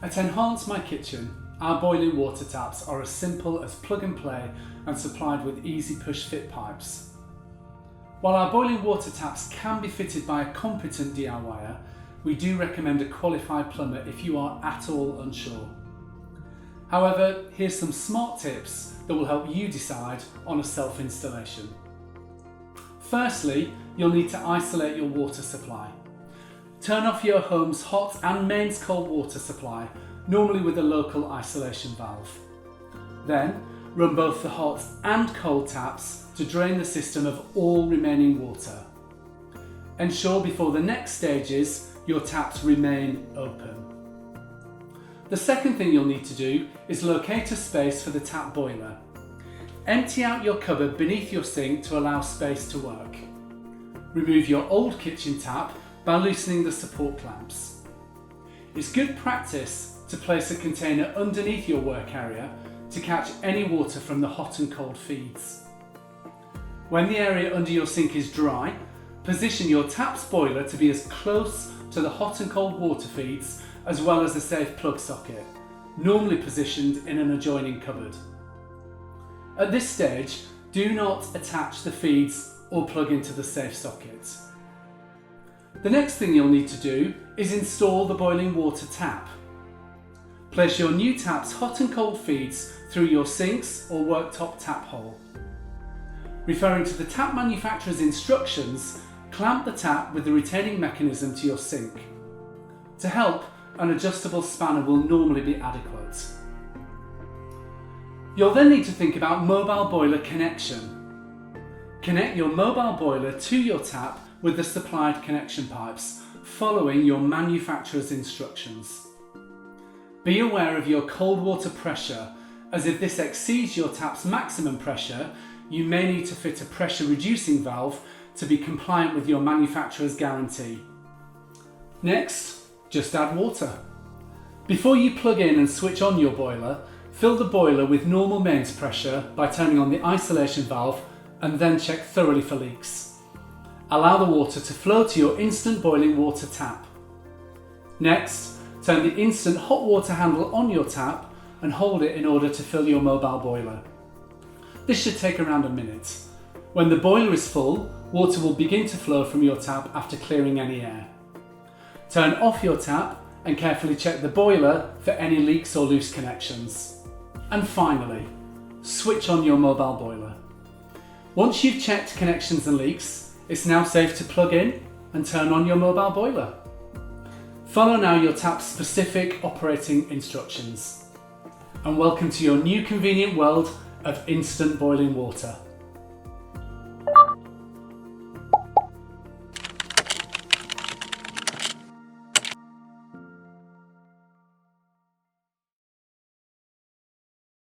At Enhance My Kitchen, our boiling water taps are as simple as plug and play and supplied with easy push fit pipes. While our boiling water taps can be fitted by a competent DIYer, we do recommend a qualified plumber if you are at all unsure. However, here's some smart tips that will help you decide on a self-installation. Firstly, you'll need to isolate your water supply. Turn off your home's hot and mains cold water supply, normally with a local isolation valve. Then, run both the hot and cold taps to drain the system of all remaining water. Ensure before the next stages your taps remain open. The second thing you'll need to do is locate a space for the tap boiler. Empty out your cupboard beneath your sink to allow space to work. Remove your old kitchen tap by loosening the support clamps. It's good practice to place a container underneath your work area to catch any water from the hot and cold feeds. When the area under your sink is dry, position your tap's boiler to be as close to the hot and cold water feeds as well as a safe plug socket, normally positioned in an adjoining cupboard. At this stage, do not attach the feeds or plug into the safe socket. The next thing you'll need to do is install the boiling water tap. Place your new tap's hot and cold feeds through your sinks or worktop tap hole. Referring to the tap manufacturer's instructions, clamp the tap with the retaining mechanism to your sink. To help, an adjustable spanner will normally be adequate. You'll then need to think about mobile boiler connection. Connect your mobile boiler to your tap with the supplied connection pipes, following your manufacturer's instructions. Be aware of your cold water pressure, as if this exceeds your tap's maximum pressure, you may need to fit a pressure reducing valve to be compliant with your manufacturer's guarantee. Next, just add water. Before you plug in and switch on your boiler, fill the boiler with normal mains pressure by turning on the isolation valve and then check thoroughly for leaks. Allow the water to flow to your instant boiling water tap. Next, turn the instant hot water handle on your tap and hold it in order to fill your mobile boiler. This should take around a minute. When the boiler is full, water will begin to flow from your tap after clearing any air. Turn off your tap and carefully check the boiler for any leaks or loose connections. And finally, switch on your mobile boiler. Once you've checked connections and leaks, it's now safe to plug in and turn on your mobile boiler. Follow now your tap's specific operating instructions. And welcome to your new convenient world of instant boiling water.